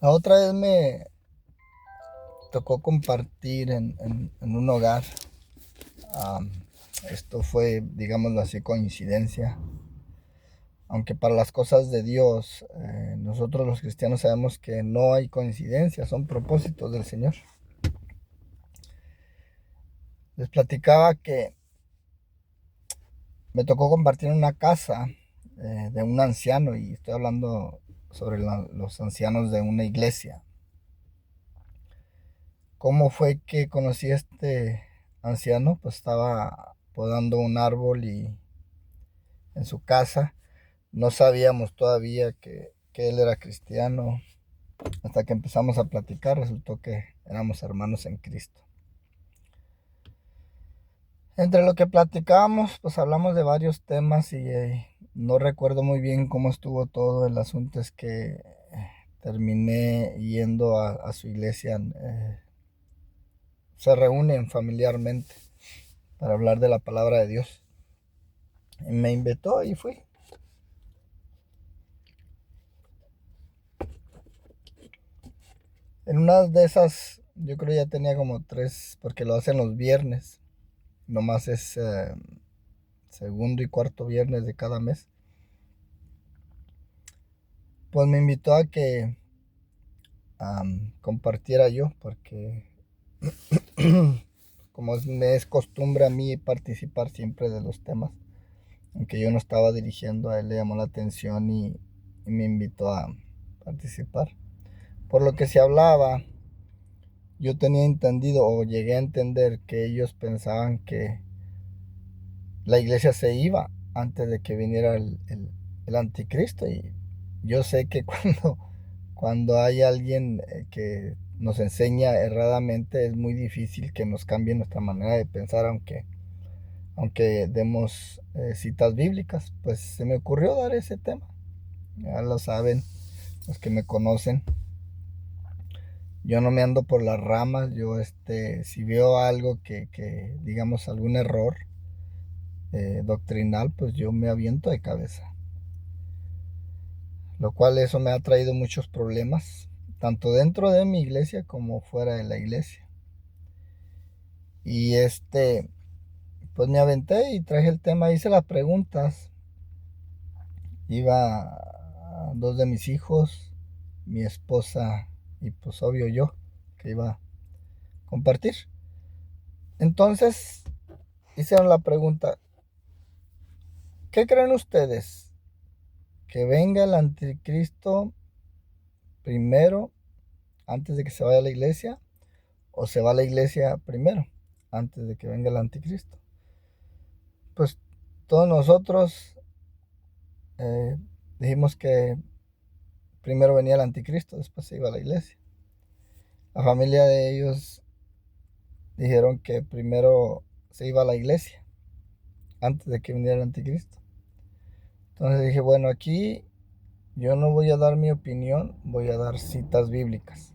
La otra vez me tocó compartir en un hogar. Am, Esto fue, digámoslo así, coincidencia. Aunque para las cosas de Dios, nosotros los cristianos sabemos que no hay coincidencia, son propósitos del Señor. Les platicaba que me tocó compartir en una casa de un anciano, y estoy hablando sobre los ancianos de una iglesia. ¿Cómo fue que conocí a este anciano? Pues estaba podando un árbol y en su casa. No sabíamos todavía que él era cristiano. Hasta que empezamos a platicar, resultó que éramos hermanos en Cristo. Entre lo que platicábamos, pues hablamos de varios temas y no recuerdo muy bien cómo estuvo todo. El asunto es que terminé yendo a su iglesia. Se reúnen familiarmente para hablar de la palabra de Dios. Y me invitó y fui. En una de esas, yo creo ya tenía como tres, porque lo hacen los viernes. Nomás es segundo y cuarto viernes de cada mes. Pues me invitó a que compartiera yo, porque como me es costumbre a mí participar siempre de los temas, aunque yo no estaba dirigiendo, a él le llamó la atención y me invitó a participar. Por lo que se hablaba, yo tenía entendido o llegué a entender que ellos pensaban que la iglesia se iba antes de que viniera el anticristo. Y yo sé que cuando hay alguien que nos enseña erradamente, es muy difícil que nos cambie nuestra manera de pensar, aunque demos citas bíblicas. Pues se me ocurrió dar ese tema. Ya lo saben los que me conocen. Yo no me ando por las ramas. Yo, si veo algo digamos, algún error doctrinal, pues yo me aviento de cabeza. Lo cual eso me ha traído muchos problemas, tanto dentro de mi iglesia como fuera de la iglesia. Y pues me aventé y traje el tema, hice las preguntas. Iba a dos de mis hijos, mi esposa y pues obvio yo, que iba a compartir. Entonces hicieron la pregunta: ¿qué creen ustedes? ¿Que venga el anticristo primero antes de que se vaya a la iglesia, o se va a la iglesia primero antes de que venga el anticristo? Pues todos nosotros eh, dijimos que primero venía el anticristo, después se iba a la iglesia. La familia de ellos dijeron que primero se iba a la iglesia antes de que viniera el anticristo. Entonces dije, bueno, aquí yo no voy a dar mi opinión, voy a dar citas bíblicas.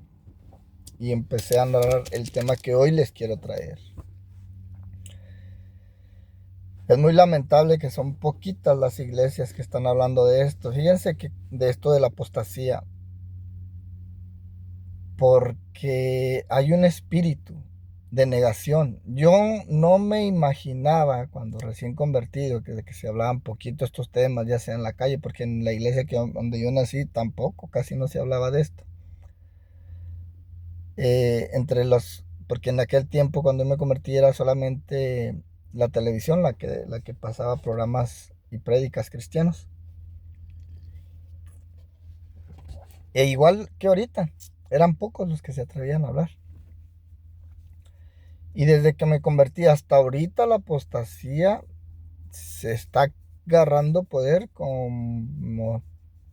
Y empecé a narrar el tema que hoy les quiero traer. Es muy lamentable que son poquitas las iglesias que están hablando de esto. Fíjense que de esto de la apostasía, porque hay un espíritu de negación. Yo no me imaginaba cuando recién convertido que se hablaban poquito estos temas, ya sea en la calle, porque en la iglesia donde yo nací tampoco, casi no se hablaba de esto. Porque en aquel tiempo cuando me convertí era solamente la televisión la que pasaba programas y prédicas cristianos. E igual que ahorita, eran pocos los que se atrevían a hablar. Y desde que me convertí hasta ahorita, la apostasía se está agarrando poder como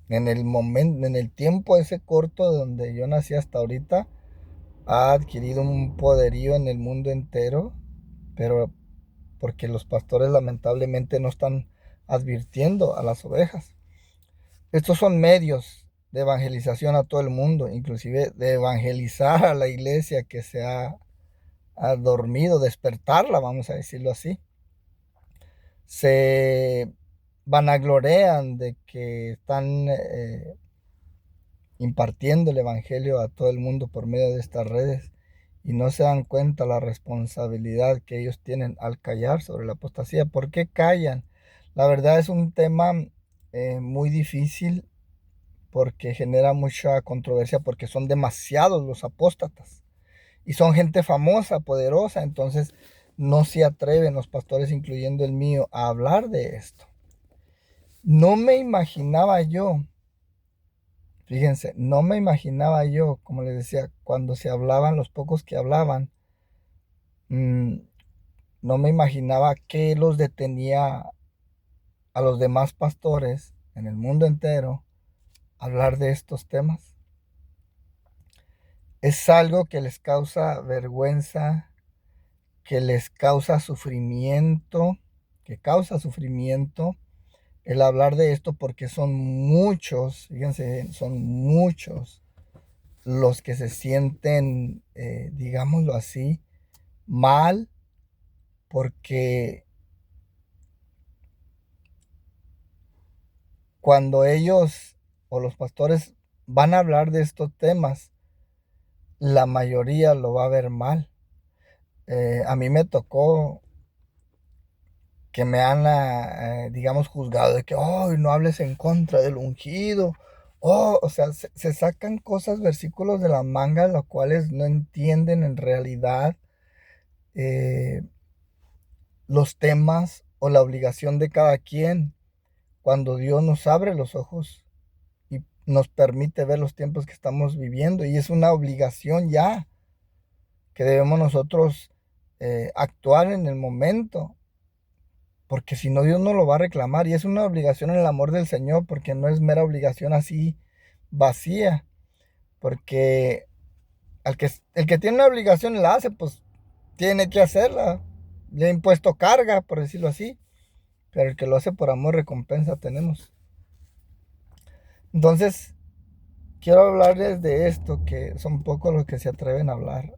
en el momento, en el tiempo ese corto donde yo nací hasta ahorita, ha adquirido un poderío en el mundo entero, pero porque los pastores lamentablemente no están advirtiendo a las ovejas. Estos son medios de evangelización a todo el mundo, inclusive de evangelizar a la iglesia que se ha dormido, despertarla, vamos a decirlo así. Se vanaglorean de que están impartiendo el evangelio a todo el mundo por medio de estas redes y no se dan cuenta la responsabilidad que ellos tienen al callar sobre la apostasía. ¿Por qué callan? La verdad es un tema muy difícil porque genera mucha controversia porque son demasiados los apóstatas y son gente famosa, poderosa, entonces no se atreven los pastores, incluyendo el mío, a hablar de esto. No me imaginaba yo, fíjense, no me imaginaba yo, como les decía, cuando se hablaban, los pocos que hablaban, mm, no me imaginaba qué los detenía a los demás pastores en el mundo entero a hablar de estos temas. Es algo que les causa vergüenza, que les causa sufrimiento, que causa sufrimiento el hablar de esto porque son muchos, fíjense, son muchos los que se sienten, digámoslo así, mal porque cuando ellos o los pastores van a hablar de estos temas, la mayoría lo va a ver mal. A mí me tocó que me han, digamos, juzgado de que, oh, no hables en contra del ungido. Oh, o sea, se sacan cosas, versículos de la manga, los cuales no entienden en realidad eh, los temas o la obligación de cada quien cuando Dios nos abre los ojos y nos permite ver los tiempos que estamos viviendo. Y es una obligación ya que debemos nosotros actuar en el momento, porque si no Dios no lo va a reclamar y es una obligación en el amor del Señor, porque no es mera obligación así vacía, porque el que tiene una obligación y la hace, pues tiene que hacerla. Le ha impuesto carga, por decirlo así, pero el que lo hace por amor recompensa tenemos. Entonces, quiero hablarles de esto, que son pocos los que se atreven a hablar.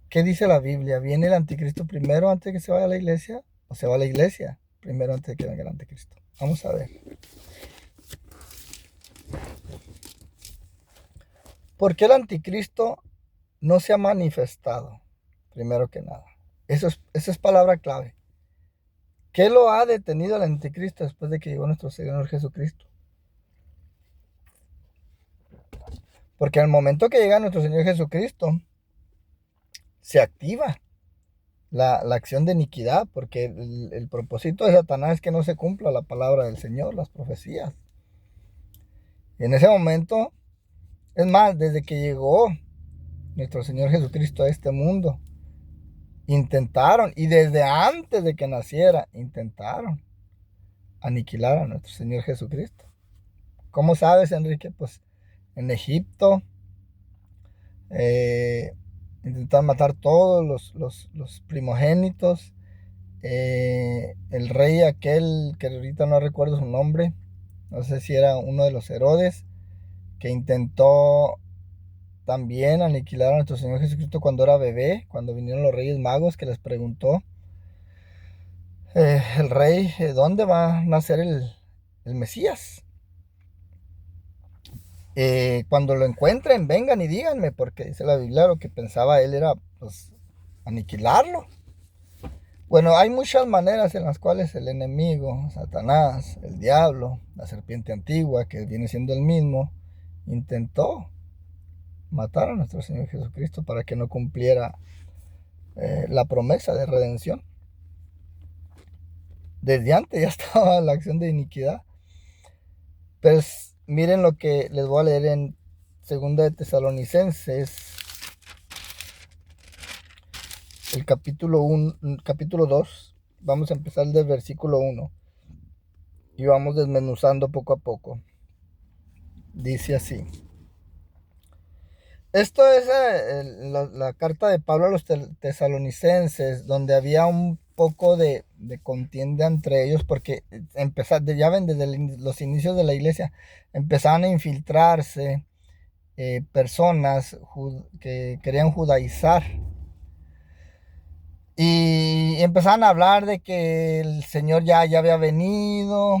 ¿Qué dice la Biblia? ¿Viene el anticristo primero antes de que se vaya a la iglesia? ¿O se va a la iglesia primero antes de que venga el anticristo? Vamos a ver. ¿Por qué el anticristo no se ha manifestado? Primero que nada. Esa es palabra clave. ¿Qué lo ha detenido al anticristo después de que llegó nuestro Señor Jesucristo? Porque al momento que llega nuestro Señor Jesucristo, se activa la acción de iniquidad, porque el propósito de Satanás es que no se cumpla la palabra del Señor, las profecías. Y en ese momento, es más, desde que llegó nuestro Señor Jesucristo a este mundo, intentaron, y desde antes de que naciera, intentaron aniquilar a nuestro Señor Jesucristo. ¿Cómo sabes, Enrique? Pues en Egipto intentaron matar todos los primogénitos. El rey aquel, que ahorita no recuerdo su nombre, no sé si era uno de los Herodes, que intentó también aniquilar a nuestro Señor Jesucristo cuando era bebé, cuando vinieron los Reyes Magos, que les preguntó, el rey, ¿dónde va a nacer el Mesías? Cuando lo encuentren, vengan y díganme, porque dice la Biblia, lo que pensaba él era, pues, aniquilarlo. Bueno, hay muchas maneras en las cuales el enemigo, Satanás, el diablo, la serpiente antigua, que viene siendo el mismo, intentó matar a nuestro Señor Jesucristo para que no cumpliera la promesa de redención. Desde antes ya estaba la acción de iniquidad. Pues miren lo que les voy a leer en 2 de Tesalonicenses, el capítulo 2. Vamos a empezar del versículo 1 y vamos desmenuzando poco a poco. Dice así. Esto es la carta de Pablo a los tesalonicenses, donde había un poco de contienda entre ellos, porque ya ven, desde los inicios de la iglesia empezaban a infiltrarse personas que querían judaizar. Y empezaban a hablar de que el Señor ya había venido,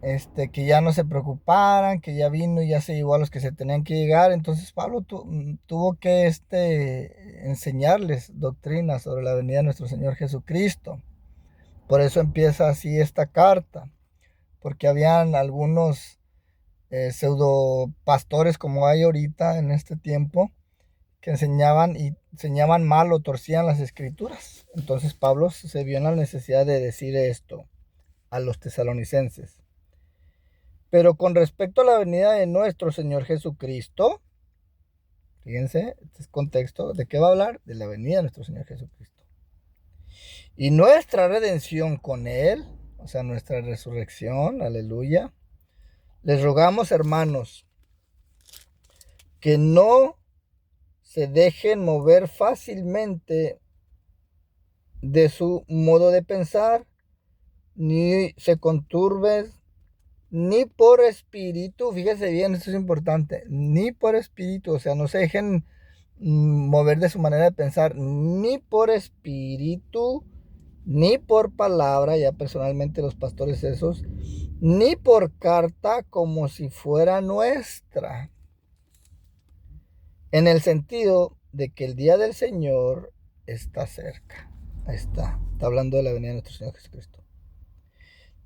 que ya no se preocuparan, que ya vino y ya se llevó a los que se tenían que llegar. Entonces Pablo tuvo que enseñarles doctrinas sobre la venida de nuestro Señor Jesucristo. Por eso empieza así esta carta, porque habían algunos pseudo pastores como hay ahorita en este tiempo, que enseñaban mal o torcían las escrituras. Entonces Pablo se vio en la necesidad de decir esto a los tesalonicenses. Pero con respecto a la venida de nuestro Señor Jesucristo, fíjense, este es contexto, ¿de qué va a hablar? De la venida de nuestro Señor Jesucristo. Y nuestra redención con Él, o sea, nuestra resurrección, aleluya. Les rogamos, hermanos, que no se dejen mover fácilmente de su modo de pensar, ni se conturben, ni por espíritu, fíjese bien, esto es importante, ni por espíritu, o sea, no se dejen mover de su manera de pensar, ni por espíritu, ni por palabra, ya personalmente los pastores esos, ni por carta como si fuera nuestra, en el sentido de que el día del Señor está cerca. Ahí está hablando de la venida de nuestro Señor Jesucristo.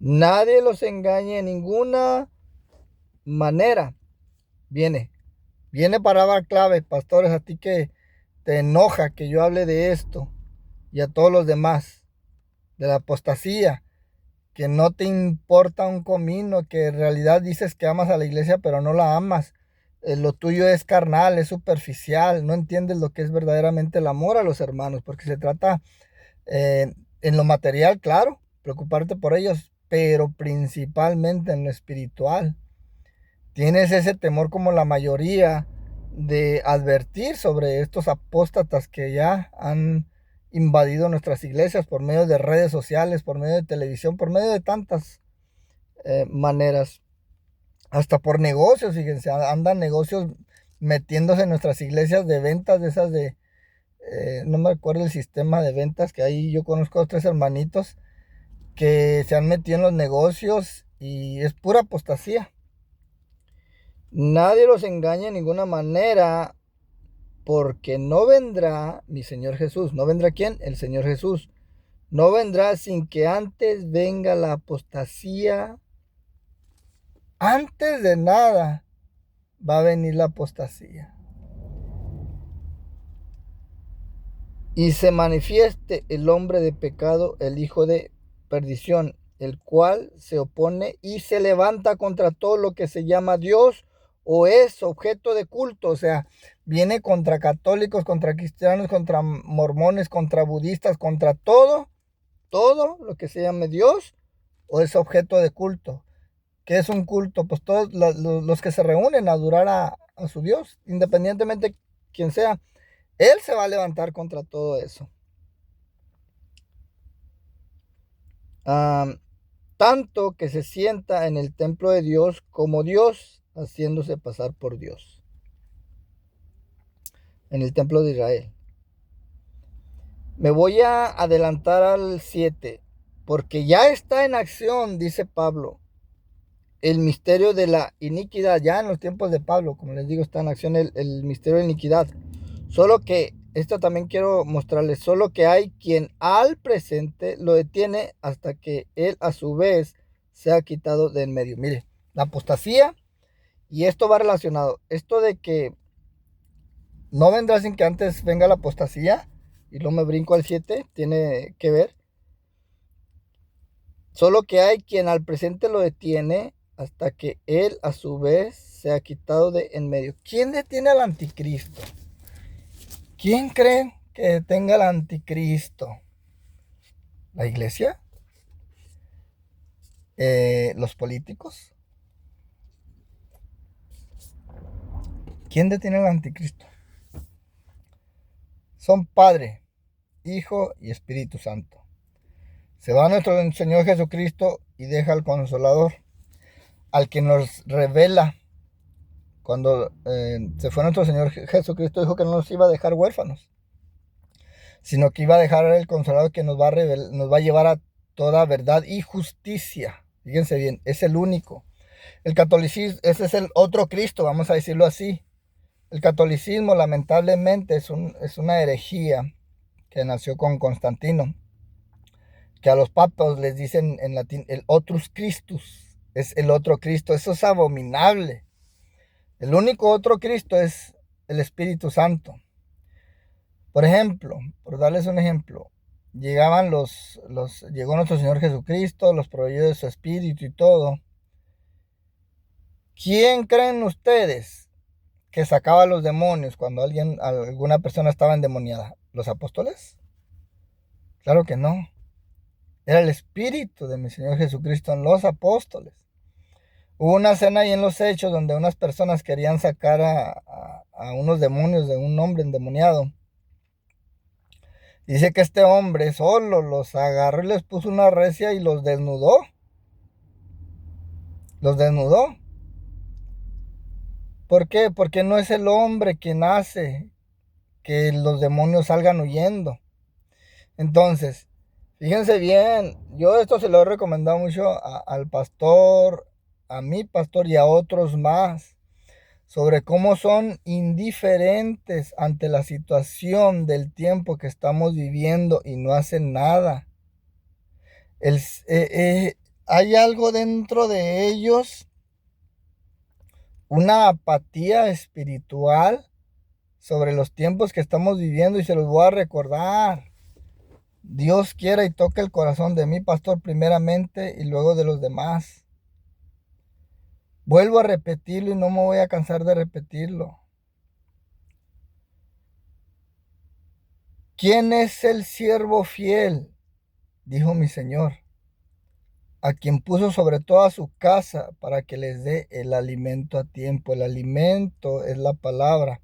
Nadie los engañe en ninguna manera. Viene palabra clave, pastores, a ti que te enoja que yo hable de esto, y a todos los demás, de la apostasía, que no te importa un comino, que en realidad dices que amas a la iglesia, pero no la amas. Lo tuyo es carnal, es superficial, no entiendes lo que es verdaderamente el amor a los hermanos, porque se trata en lo material, claro, preocuparte por ellos, pero principalmente en lo espiritual. Tienes ese temor como la mayoría de advertir sobre estos apóstatas que ya han invadido nuestras iglesias por medio de redes sociales, por medio de televisión, por medio de tantas maneras, hasta por negocios. Fíjense, andan negocios metiéndose en nuestras iglesias de ventas, de esas no me acuerdo el sistema de ventas, que ahí yo conozco a 3 hermanitos que se han metido en los negocios y es pura apostasía. Nadie los engaña de ninguna manera, porque no vendrá mi Señor Jesús. ¿No vendrá quién? El Señor Jesús. No vendrá sin que antes venga la apostasía. Antes de nada va a venir la apostasía. Y se manifieste el hombre de pecado, el hijo de perdición, el cual se opone y se levanta contra todo lo que se llama Dios o es objeto de culto. O sea, viene contra católicos, contra cristianos, contra mormones, contra budistas, contra todo lo que se llame Dios o es objeto de culto. ¿Qué es un culto? Pues todos los que se reúnen a adorar a su Dios, independientemente de quien sea. Él se va a levantar contra todo eso. Tanto que se sienta en el templo de Dios como Dios, haciéndose pasar por Dios. En el templo de Israel. Me voy a adelantar al 7, porque ya está en acción, dice Pablo, el misterio de la iniquidad. Ya en los tiempos de Pablo, como les digo, está en acción el misterio de iniquidad. Solo que, esto también quiero mostrarles, solo que hay quien al presente lo detiene hasta que él a su vez sea quitado de en medio. Mire, la apostasía, y esto va relacionado, esto de que no vendrá sin que antes venga la apostasía, y luego me brinco al 7, tiene que ver. Solo que hay quien al presente lo detiene hasta que él a su vez sea quitado de en medio. ¿Quién detiene al anticristo? ¿Quién cree que detenga al anticristo? ¿La iglesia? ¿Los políticos? ¿Quién detiene al anticristo? Son Padre, Hijo y Espíritu Santo. Se va nuestro Señor Jesucristo y deja al Consolador, al que nos revela. Cuando se fue nuestro Señor Jesucristo, dijo que no nos iba a dejar huérfanos, sino que iba a dejar el Consolador que nos va a llevar a toda verdad y justicia. Fíjense bien, es el único. El catolicismo, ese es el otro Cristo, vamos a decirlo así. El catolicismo lamentablemente es una herejía que nació con Constantino, que a los papas les dicen en latín el Otrus Christus, es el otro Cristo. Eso es abominable. El único otro Cristo es el Espíritu Santo. Por ejemplo, por darles un ejemplo, llegó nuestro Señor Jesucristo, los proveyó de su Espíritu y todo. ¿Quién creen ustedes que sacaba a los demonios cuando alguna persona estaba endemoniada? ¿Los apóstoles? Claro que no. Era el Espíritu de mi Señor Jesucristo en los apóstoles. Hubo una escena ahí en los Hechos donde unas personas querían sacar a unos demonios de un hombre endemoniado. Dice que este hombre solo los agarró y les puso una recia y los desnudó. Los desnudó. ¿Por qué? Porque no es el hombre quien hace que los demonios salgan huyendo. Entonces, fíjense bien, yo esto se lo he recomendado mucho al pastor, a mi pastor y a otros más, sobre cómo son indiferentes ante la situación del tiempo que estamos viviendo y no hacen nada. Hay algo dentro de ellos, una apatía espiritual sobre los tiempos que estamos viviendo, y se los voy a recordar. Dios quiera y toque el corazón de mi pastor primeramente y luego de los demás. Vuelvo a repetirlo y no me voy a cansar de repetirlo. ¿Quién es el siervo fiel? Dijo mi Señor, a quien puso sobre toda su casa para que les dé el alimento a tiempo. El alimento es la palabra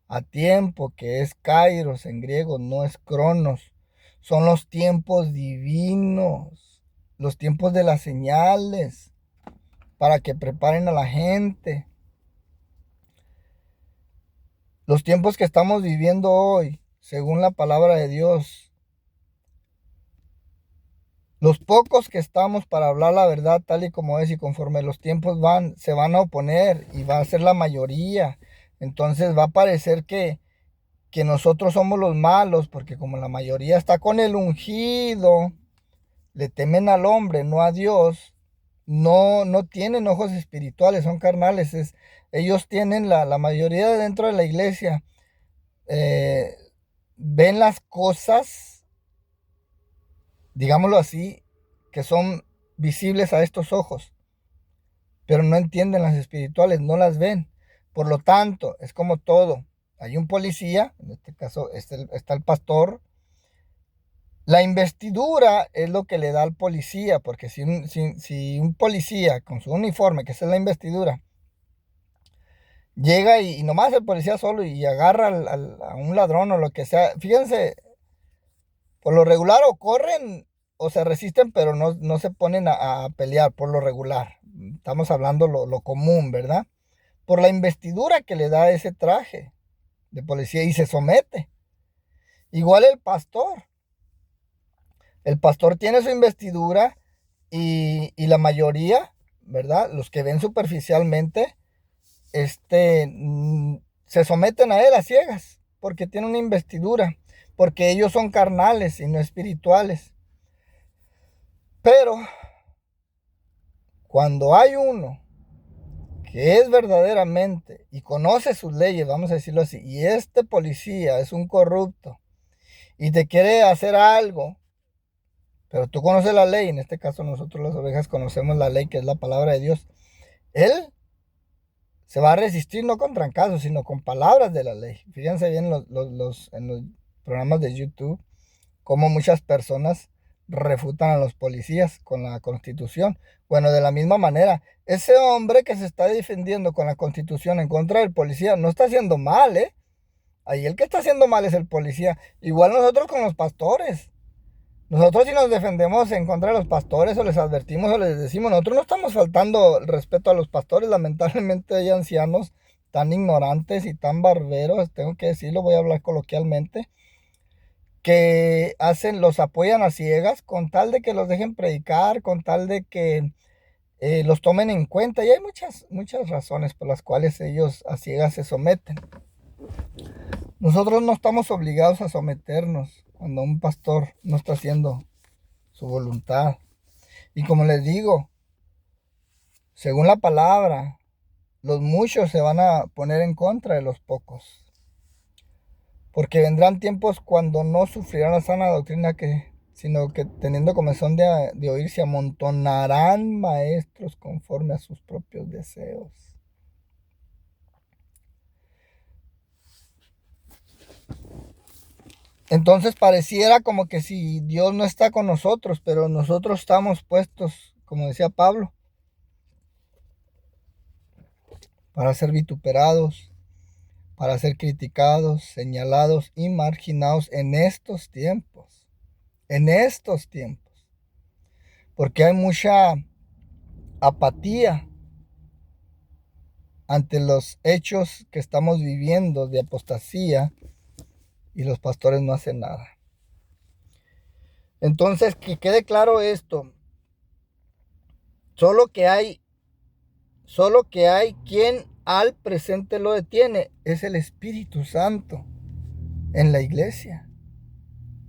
a tiempo, que es kairos en griego, no es cronos. Son los tiempos divinos, los tiempos de las señales, para que preparen a la gente. Los tiempos que estamos viviendo hoy, según la palabra de Dios, los pocos que estamos para hablar la verdad tal y como es, y conforme los tiempos se van a oponer y va a ser la mayoría. Entonces va a parecer que nosotros somos los malos, porque como la mayoría está con el ungido, le temen al hombre, no a Dios. No tienen ojos espirituales, son carnales. Ellos tienen la mayoría de dentro de la iglesia, eh, ven las cosas, digámoslo así, que son visibles a estos ojos, pero no entienden las espirituales, no las ven. Por lo tanto, es como todo. Hay un policía, en este caso está el pastor. La investidura es lo que le da al policía, porque si un policía con su uniforme, que es la investidura, llega y nomás el policía solo y agarra a un ladrón o lo que sea, fíjense, por lo regular o corren o se resisten, pero no se ponen a pelear por lo regular. Estamos hablando lo común, ¿verdad? Por la investidura que le da ese traje de policía, y se somete. Igual el pastor. El pastor tiene su investidura y la mayoría, ¿verdad? Los que ven superficialmente, se someten a él a ciegas, porque tiene una investidura, porque ellos son carnales y no espirituales. Pero cuando hay uno que es verdaderamente y conoce sus leyes, vamos a decirlo así, y este policía es un corrupto y te quiere hacer algo, pero tú conoces la ley, en este caso nosotros las ovejas conocemos la ley, que es la palabra de Dios, él se va a resistir no con trancazos, sino con palabras de la ley. Fíjense bien en los programas de YouTube, cómo muchas personas refutan a los policías con la Constitución. Bueno, de la misma manera, ese hombre que se está defendiendo con la Constitución en contra del policía no está haciendo mal, ¿eh? Ahí el que está haciendo mal es el policía. Igual nosotros con los pastores. Nosotros, si nos defendemos en contra de los pastores o les advertimos o les decimos, nosotros no estamos faltando el respeto a los pastores. Lamentablemente hay ancianos tan ignorantes y tan barberos, tengo que decirlo, voy a hablar coloquialmente, que los apoyan a ciegas con tal de que los dejen predicar, con tal de que los tomen en cuenta. Y hay muchas razones por las cuales ellos a ciegas se someten. Nosotros no estamos obligados a someternos cuando un pastor no está haciendo su voluntad. Y como les digo, según la palabra, los muchos se van a poner en contra de los pocos. Porque vendrán tiempos cuando no sufrirán la sana doctrina, sino que teniendo comezón de oír, se amontonarán maestros conforme a sus propios deseos. Entonces pareciera como que si Dios no está con nosotros, pero nosotros estamos puestos, como decía Pablo, para ser vituperados, para ser criticados, señalados y marginados en estos tiempos. En estos tiempos. Porque hay mucha apatía ante los hechos que estamos viviendo de apostasía y los pastores no hacen nada. Entonces, que quede claro esto. Solo que hay quien al presente lo detiene. Es el Espíritu Santo en la iglesia.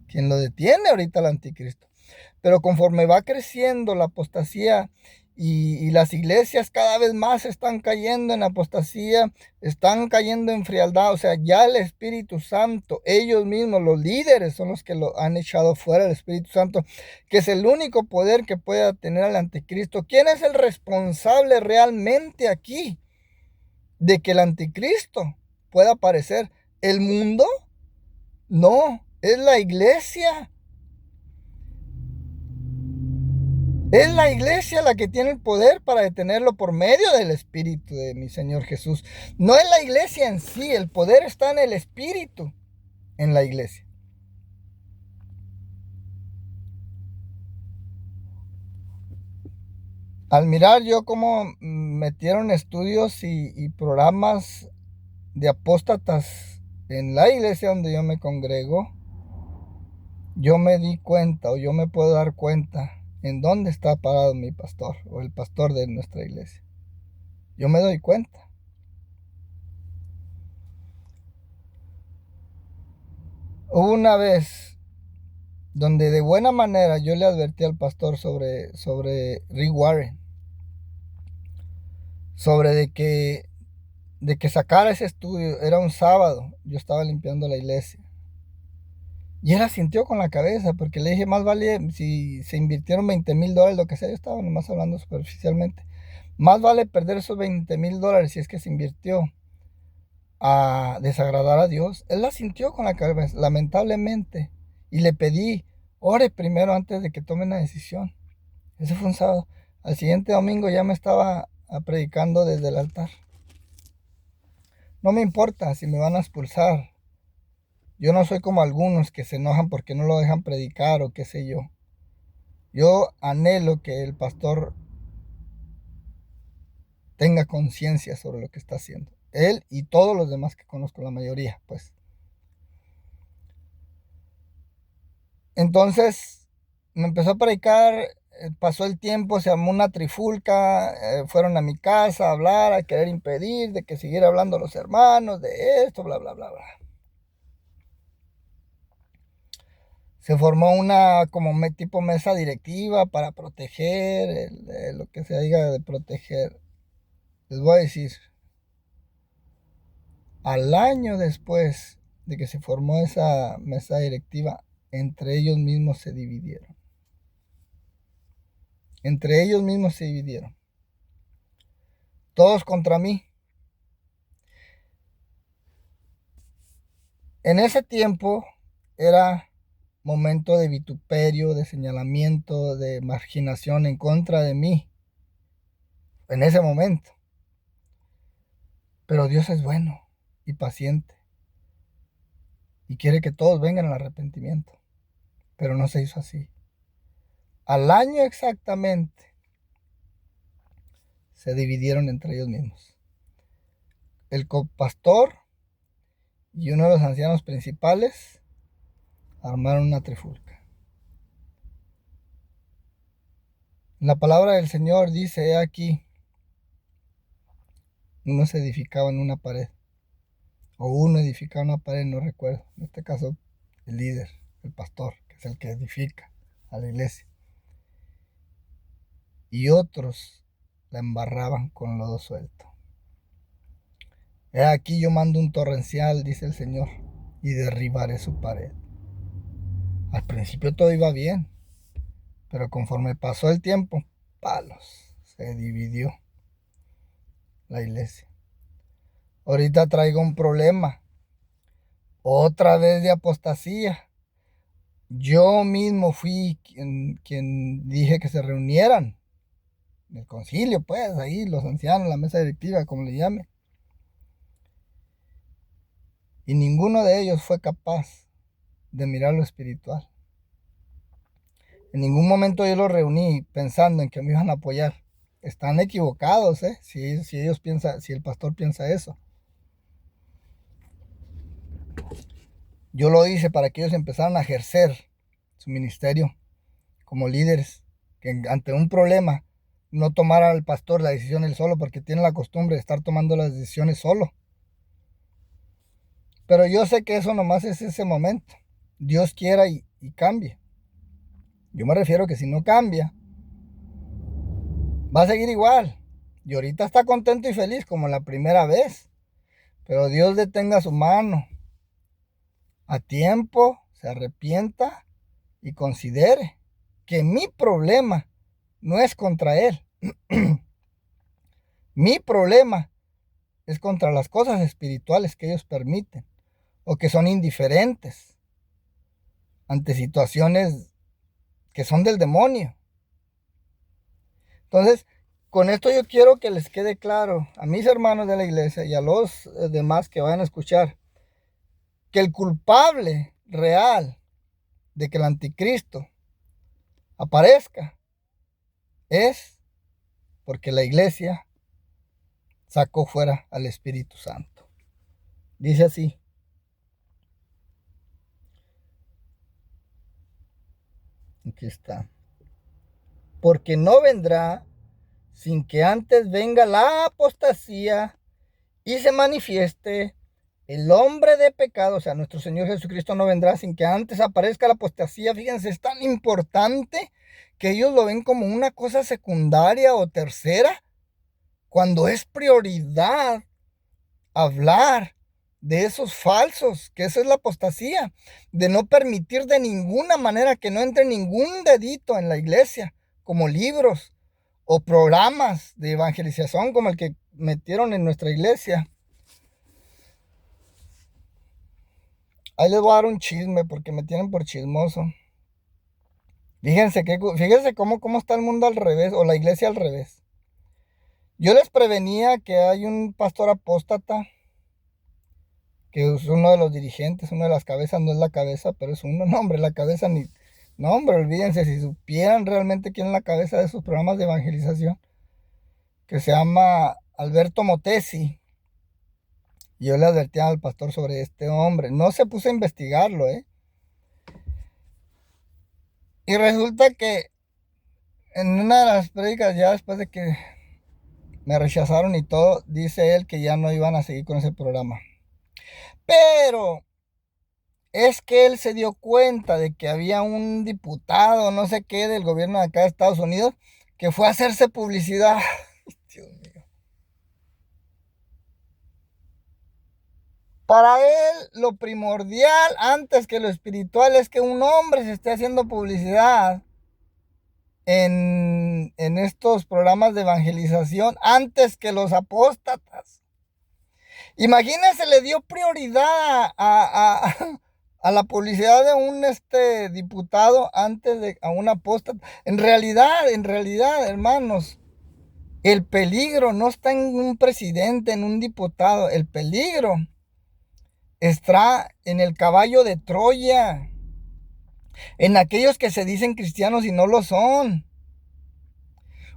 Quien lo detiene ahorita el anticristo. Pero conforme va creciendo la apostasía y las iglesias cada vez más están cayendo en apostasía, están cayendo en frialdad, o sea, ya el Espíritu Santo, ellos mismos, los líderes, son los que lo han echado fuera, el Espíritu Santo, que es el único poder que pueda tener al anticristo. ¿Quién es el responsable realmente aquí de que el anticristo pueda aparecer? ¿El mundo? No, es la iglesia. Es la iglesia la que tiene el poder para detenerlo por medio del Espíritu de mi Señor Jesús. No es la iglesia en sí, el poder está en el Espíritu, en la iglesia. Al mirar yo cómo metieron estudios y programas de apóstatas en la iglesia donde yo me congrego, yo me di cuenta, o yo me puedo dar cuenta en dónde está parado mi pastor o el pastor de nuestra iglesia. Yo me doy cuenta. Hubo una vez donde de buena manera yo le advertí al pastor sobre Rick Warren, sobre de que sacara ese estudio. Era un sábado, yo estaba limpiando la iglesia. Y él asintió con la cabeza, porque le dije, más vale, si se invirtieron $20,000, lo que sea, yo estaba nomás hablando superficialmente, más vale perder esos $20,000 si es que se invirtió a desagradar a Dios. Él asintió con la cabeza, lamentablemente, y le pedí, ore primero antes de que tome una decisión. Ese fue un sábado. Al siguiente domingo ya me estaba predicando desde el altar. No me importa si me van a expulsar. Yo no soy como algunos que se enojan porque no lo dejan predicar o qué sé yo. Yo anhelo que el pastor tenga conciencia sobre lo que está haciendo. Él y todos los demás que conozco, la mayoría, pues. Entonces me empezó a predicar, pasó el tiempo, se armó una trifulca, fueron a mi casa a hablar, a querer impedir de que siguiera hablando los hermanos de esto, bla, bla, bla, bla. Se formó una como tipo mesa directiva para proteger lo que se diga de proteger. Les voy a decir, al año después de que se formó esa mesa directiva, entre ellos mismos se dividieron. Entre ellos mismos se dividieron. Todos contra mí. En ese tiempo era momento de vituperio, de señalamiento, de marginación en contra de mí. En ese momento. Pero Dios es bueno y paciente. Y quiere que todos vengan al arrepentimiento. Pero no se hizo así. Al año exactamente se dividieron entre ellos mismos. El copastor y uno de los ancianos principales armaron una trifulca. La palabra del Señor dice: he aquí, uno se edificaba en una pared, o uno edificaba una pared, no recuerdo, en este caso el líder, el pastor, que es el que edifica a la iglesia, y otros la embarraban con lodo suelto. He aquí yo mando un torrencial, dice el Señor, y derribaré su pared. Al principio todo iba bien, pero conforme pasó el tiempo, palos, se dividió la iglesia. Ahorita traigo un problema, otra vez de apostasía. Yo mismo fui quien dije que se reunieran en el concilio, pues ahí los ancianos, la mesa directiva, como le llame. Y ninguno de ellos fue capaz de mirar lo espiritual. En ningún momento yo los reuní pensando en que me iban a apoyar. Están equivocados, ¿eh? Si ellos piensan, si el pastor piensa eso. Yo lo hice para que ellos empezaran a ejercer su ministerio como líderes, que ante un problema no tomara el pastor la decisión él solo, porque tiene la costumbre de estar tomando las decisiones solo. Pero yo sé que eso nomás es ese momento. Dios quiera y cambie. Yo me refiero que si no cambia, va a seguir igual. Y ahorita está contento y feliz como la primera vez. Pero Dios detenga su mano a tiempo, se arrepienta y considere que mi problema no es contra él. Mi problema es contra las cosas espirituales que ellos permiten o que son indiferentes ante situaciones que son del demonio. Entonces, con esto yo quiero que les quede claro a mis hermanos de la iglesia y a los demás que vayan a escuchar que el culpable real de que el anticristo aparezca es porque la iglesia sacó fuera al Espíritu Santo. Dice así: aquí está. Porque no vendrá sin que antes venga la apostasía y se manifieste el hombre de pecado. O sea, nuestro Señor Jesucristo no vendrá sin que antes aparezca la apostasía. Fíjense, es tan importante que ellos lo ven como una cosa secundaria o tercera, cuando es prioridad hablar de esos falsos, que esa es la apostasía, de no permitir de ninguna manera que no entre ningún dedito en la iglesia, como libros o programas de evangelización como el que metieron en nuestra iglesia. Ahí les voy a dar un chisme porque me tienen por chismoso. Fíjense cómo está el mundo al revés, o la iglesia al revés. Yo les prevenía que hay un pastor apóstata, que es uno de los dirigentes, una de las cabezas, no es la cabeza, pero es uno. No, hombre, la cabeza ni... No, hombre, olvídense, si supieran realmente quién es la cabeza de esos programas de evangelización, que se llama Alberto Motesi. Yo le advertía al pastor sobre este hombre. No se puso a investigarlo, ¿eh? Y resulta que en una de las prédicas, ya después de que me rechazaron y todo, dice él que ya no iban a seguir con ese programa. Pero es que él se dio cuenta de que había un diputado, no sé qué, del gobierno de acá de Estados Unidos, que fue a hacerse publicidad. Dios mío. Para él, lo primordial, antes que lo espiritual, es que un hombre se esté haciendo publicidad en estos programas de evangelización, antes que los apóstatas. Imagínense, le dio prioridad a la publicidad de un diputado antes de a un apóstata. En realidad, hermanos, el peligro no está en un presidente, en un diputado. El peligro está en el caballo de Troya, en aquellos que se dicen cristianos y no lo son.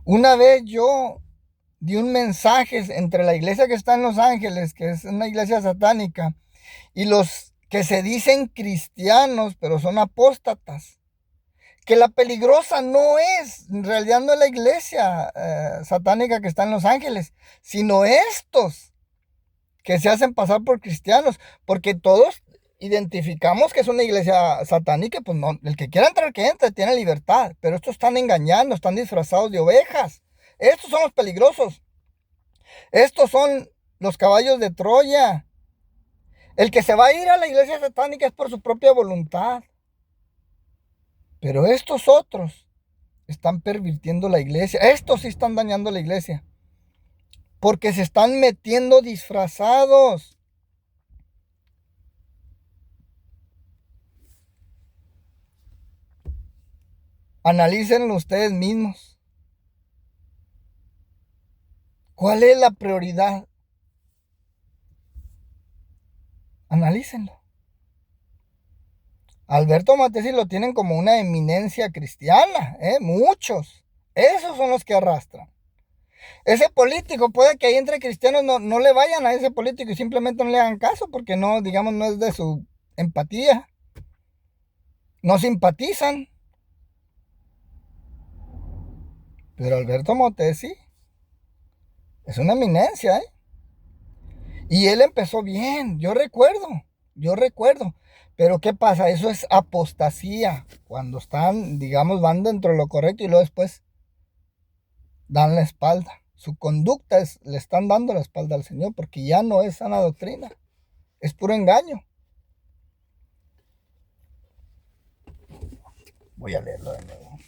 Una vez yo di un mensaje entre la iglesia que está en Los Ángeles, que es una iglesia satánica, y los que se dicen cristianos, pero son apóstatas, Que la peligrosa no es, en realidad no es la iglesia satánica que está en Los Ángeles, sino estos que se hacen pasar por cristianos, porque todos identificamos que es una iglesia satánica, pues no, el que quiera entrar, que entre, tiene libertad, pero estos están engañando, están disfrazados de ovejas. Estos son los peligrosos. Estos son los caballos de Troya. El que se va a ir a la iglesia satánica es por su propia voluntad. Pero estos otros están pervirtiendo la iglesia. Estos sí están dañando la iglesia. Porque se están metiendo disfrazados. Analícenlo ustedes mismos. ¿Cuál es la prioridad? Analícenlo. Alberto Matesi lo tienen como una eminencia cristiana, muchos. Esos son los que arrastran. Ese político, puede que ahí entre cristianos no le vayan a ese político y simplemente no le hagan caso porque no, digamos, no es de su empatía. No simpatizan. Pero Alberto Motesi es una eminencia, ¿eh? Y él empezó bien, yo recuerdo. Pero ¿qué pasa? Eso es apostasía. Cuando están, digamos, van dentro de lo correcto y luego después dan la espalda. Su conducta es, le están dando la espalda al Señor porque ya no es sana doctrina. Es puro engaño. Voy a leerlo de nuevo.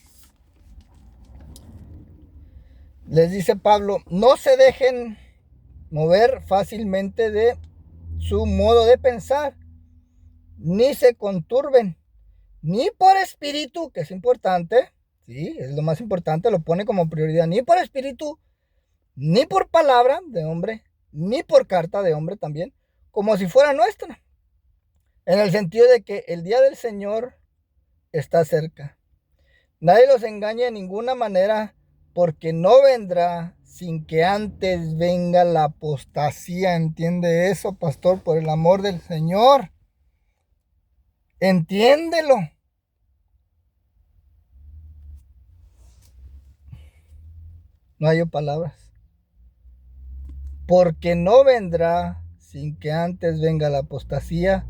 Les dice Pablo, no se dejen mover fácilmente de su modo de pensar, ni se conturben, ni por espíritu, que es importante, sí, es lo más importante, lo pone como prioridad, ni por espíritu, ni por palabra de hombre, ni por carta de hombre también, como si fuera nuestra, en el sentido de que el día del Señor está cerca. Nadie los engañe de ninguna manera, porque no vendrá sin que antes venga la apostasía. ¿Entiende eso, pastor? Por el amor del Señor. Entiéndelo. No hay palabras. Porque no vendrá sin que antes venga la apostasía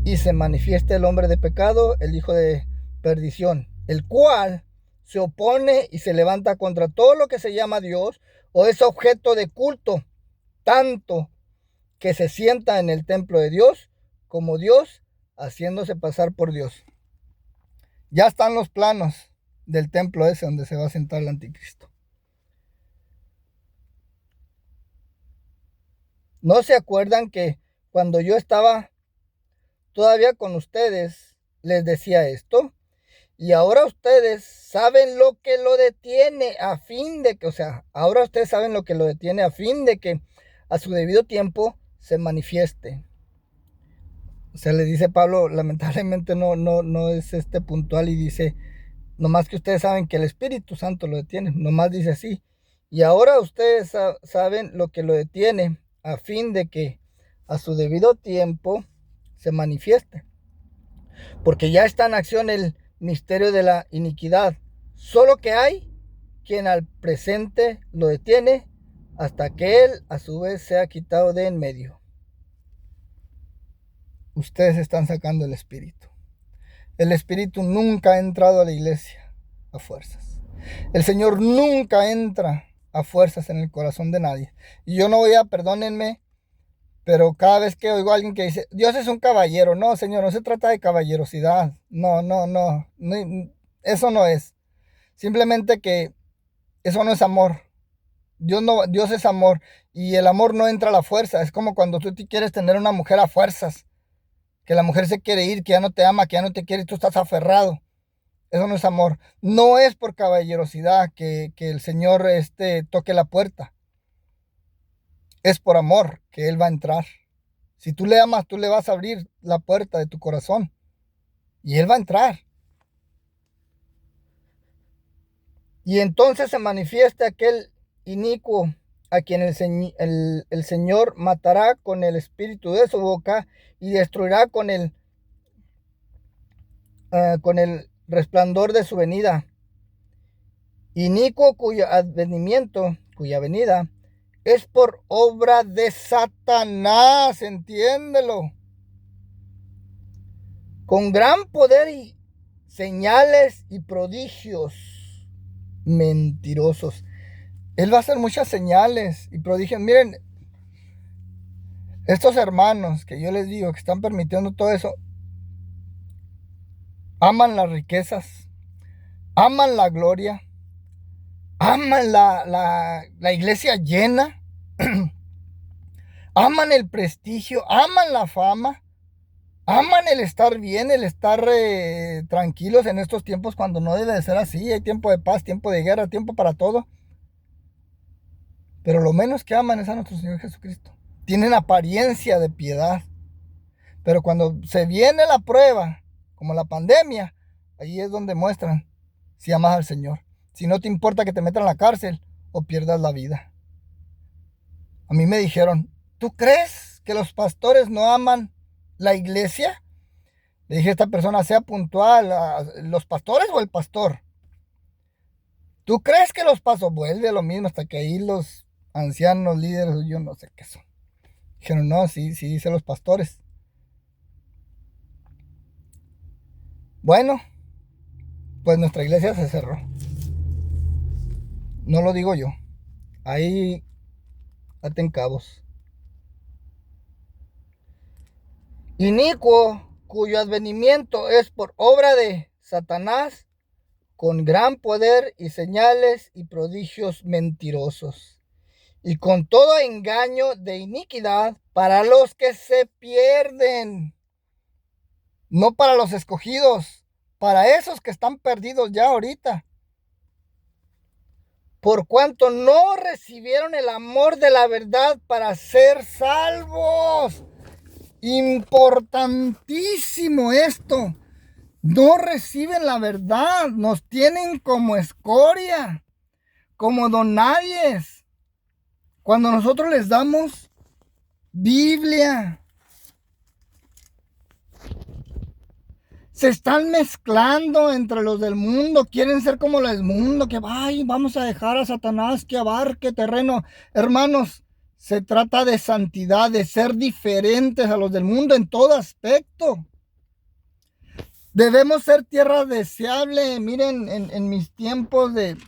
y se manifieste el hombre de pecado, el hijo de perdición, el cual se opone y se levanta contra todo lo que se llama Dios o es objeto de culto, tanto que se sienta en el templo de Dios como Dios, haciéndose pasar por Dios. Ya están los planos del templo ese donde se va a sentar el anticristo. ¿No se acuerdan que cuando yo estaba todavía con ustedes les decía esto? Y ahora ustedes saben lo que lo detiene a fin de que, ahora ustedes saben lo que lo detiene a fin de que a su debido tiempo se manifieste. Le dice Pablo, lamentablemente no es puntual y dice, nomás que ustedes saben que el Espíritu Santo lo detiene, nomás dice así. Y ahora ustedes saben lo que lo detiene a fin de que a su debido tiempo se manifieste. Porque ya está en acción el misterio de la iniquidad. Solo que hay quien al presente lo detiene hasta que él a su vez sea quitado de en medio. Ustedes están sacando el espíritu. El espíritu nunca ha entrado a la iglesia a fuerzas. El Señor nunca entra a fuerzas en el corazón de nadie. Y yo no voy a, perdónenme, pero cada vez que oigo a alguien que dice, Dios es un caballero, no, Señor, no se trata de caballerosidad. No, eso no es. Simplemente que eso no es amor. Dios es amor. Y el amor no entra a la fuerza. Es como cuando tú quieres tener una mujer a fuerzas. Que la mujer se quiere ir, que ya no te ama, que ya no te quiere y tú estás aferrado. Eso no es amor. No es por caballerosidad que el Señor toque la puerta. Es por amor que Él va a entrar. Si tú le amas, tú le vas a abrir la puerta de tu corazón. Y Él va a entrar. Y entonces se manifiesta aquel inicuo a quien el Señor matará con el espíritu de su boca y destruirá con el resplandor de su venida, inicuo cuyo advenimiento, cuya venida, es por obra de Satanás, entiéndelo, con gran poder y señales y prodigios mentirosos. Él va a hacer muchas señales y prodigios. Miren, estos hermanos que yo les digo que están permitiendo todo eso, aman las riquezas, aman la gloria, aman la iglesia llena, aman el prestigio, aman la fama, aman el estar bien, el estar tranquilos en estos tiempos cuando no debe de ser así. Hay tiempo de paz, tiempo de guerra, tiempo para todo. Pero lo menos que aman es a nuestro Señor Jesucristo. Tienen apariencia de piedad. Pero cuando se viene la prueba, como la pandemia, ahí es donde muestran si amas al Señor. Si no te importa que te metan en la cárcel o pierdas la vida. A mí me dijeron, ¿tú crees que los pastores no aman la iglesia? Le dije a esta persona, sea puntual, ¿los pastores o el pastor? ¿Tú crees que los pastores? Vuelve a lo mismo hasta que ahí los ancianos, líderes, yo no sé qué son. Dijeron, no, sí, dice los pastores. Bueno, pues nuestra iglesia se cerró. No lo digo yo. Ahí aten cabos. Inicuo, cuyo advenimiento es por obra de Satanás, con gran poder y señales y prodigios mentirosos, y con todo engaño de iniquidad para los que se pierden, no para los escogidos, para esos que están perdidos ya ahorita, por cuanto no recibieron el amor de la verdad para ser salvos. Importantísimo esto. No reciben la verdad, nos tienen como escoria, como donadies. Cuando nosotros les damos Biblia, se están mezclando entre los del mundo, quieren ser como los del mundo, que vamos a dejar a Satanás que abarque terreno. Hermanos, se trata de santidad, de ser diferentes a los del mundo en todo aspecto. Debemos ser tierra deseable. Miren, en mis tiempos de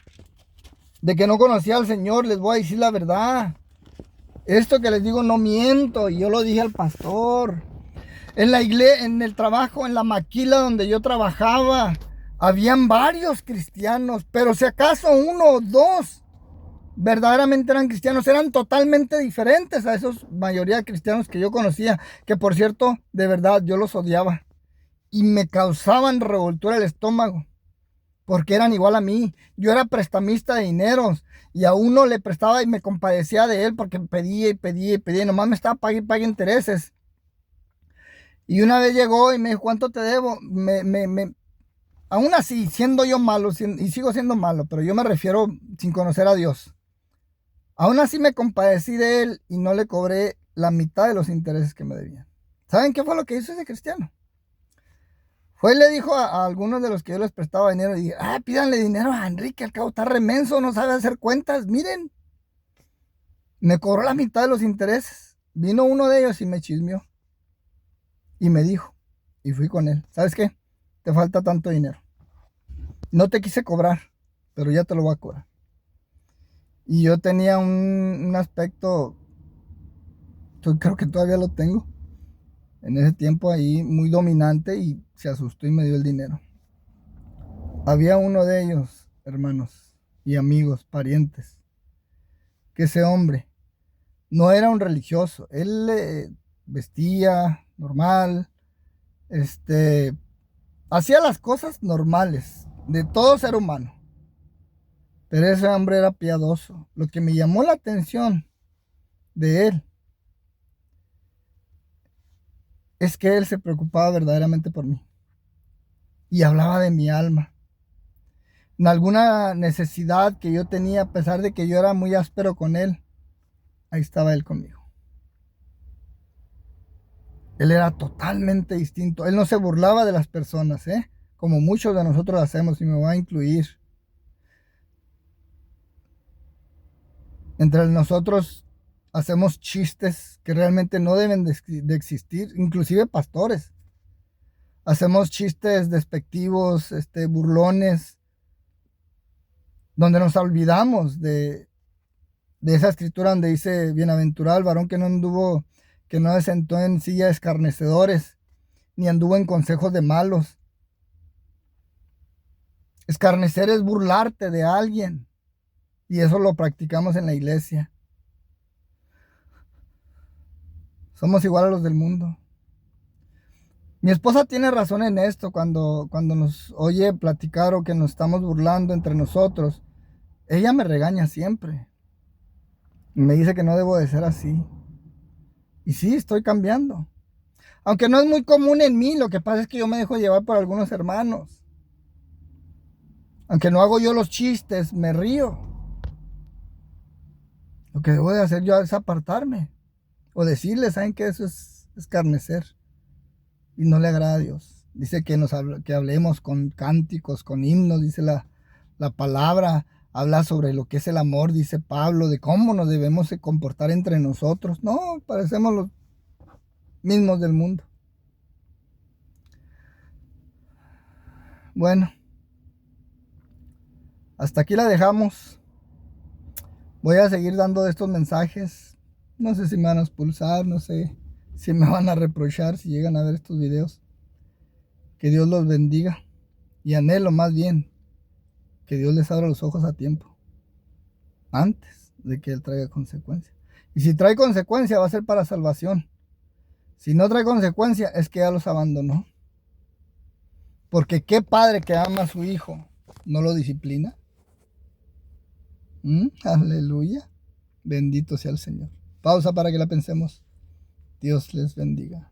que no conocía al Señor, les voy a decir la verdad. Esto que les digo no miento, y yo lo dije al pastor. En la iglesia, en el trabajo, en la maquila donde yo trabajaba, habían varios cristianos, pero si acaso uno o dos verdaderamente eran cristianos, eran totalmente diferentes a esos mayoría de cristianos que yo conocía, que por cierto, de verdad, yo los odiaba. Y me causaban revoltura el estómago, porque eran igual a mí. Yo era prestamista de dineros, y a uno le prestaba y me compadecía de él, porque pedía y pedía y pedía, y nomás me estaba pague intereses. Y una vez llegó y me dijo, ¿cuánto te debo? Aún así, siendo yo malo, y sigo siendo malo, pero yo me refiero sin conocer a Dios. Aún así me compadecí de él y no le cobré la mitad de los intereses que me debía. ¿Saben qué fue lo que hizo ese cristiano? Fue y le dijo a algunos de los que yo les prestaba dinero, y dije, pídanle dinero a Enrique, al cabo está remenso, no sabe hacer cuentas, miren. Me cobró la mitad de los intereses. Vino uno de ellos y me chismeó. Y me dijo, y fui con él, ¿sabes qué? Te falta tanto dinero. No te quise cobrar, pero ya te lo voy a cobrar. Y yo tenía un aspecto, creo que todavía lo tengo, en ese tiempo ahí muy dominante, y se asustó y me dio el dinero. Había uno de ellos, hermanos y amigos, parientes, que ese hombre no era un religioso. Él vestía normal, hacía las cosas normales de todo ser humano, pero ese hombre era piadoso. Lo que me llamó la atención de él es que él se preocupaba verdaderamente por mí y hablaba de mi alma, en alguna necesidad que yo tenía, a pesar de que yo era muy áspero con él. Ahí estaba él conmigo. Él era totalmente distinto. Él no se burlaba de las personas, como muchos de nosotros hacemos, y me voy a incluir. Entre nosotros hacemos chistes que realmente no deben de existir, inclusive pastores. Hacemos chistes despectivos, burlones, donde nos olvidamos de esa escritura donde dice, bienaventurado el varón que no se sentó en silla de escarnecedores, ni anduvo en consejos de malos. Escarnecer es burlarte de alguien, y eso lo practicamos en la iglesia. Somos igual a los del mundo. Mi esposa tiene razón en esto cuando nos oye platicar o que nos estamos burlando entre nosotros. Ella me regaña siempre. Y me dice que no debo de ser así. Y sí, estoy cambiando. Aunque no es muy común en mí, lo que pasa es que yo me dejo llevar por algunos hermanos. Aunque no hago yo los chistes, me río. Lo que debo de hacer yo es apartarme. O decirles, ¿saben qué? Eso es escarnecer. Y no le agrada a Dios. Dice que hablemos con cánticos, con himnos, dice la palabra. Habla sobre lo que es el amor, dice Pablo, de cómo nos debemos de comportar entre nosotros. No, parecemos los mismos del mundo. Bueno, hasta aquí la dejamos. Voy a seguir dando estos mensajes. No sé si me van a expulsar, no sé si me van a reprochar si llegan a ver estos videos. Que Dios los bendiga. Y anhelo más bien que Dios les abra los ojos a tiempo, antes de que Él traiga consecuencias. Y si trae consecuencia va a ser para salvación. Si no trae consecuencia es que ya los abandonó. Porque qué padre que ama a su hijo no lo disciplina. Aleluya. Bendito sea el Señor. Pausa para que la pensemos. Dios les bendiga.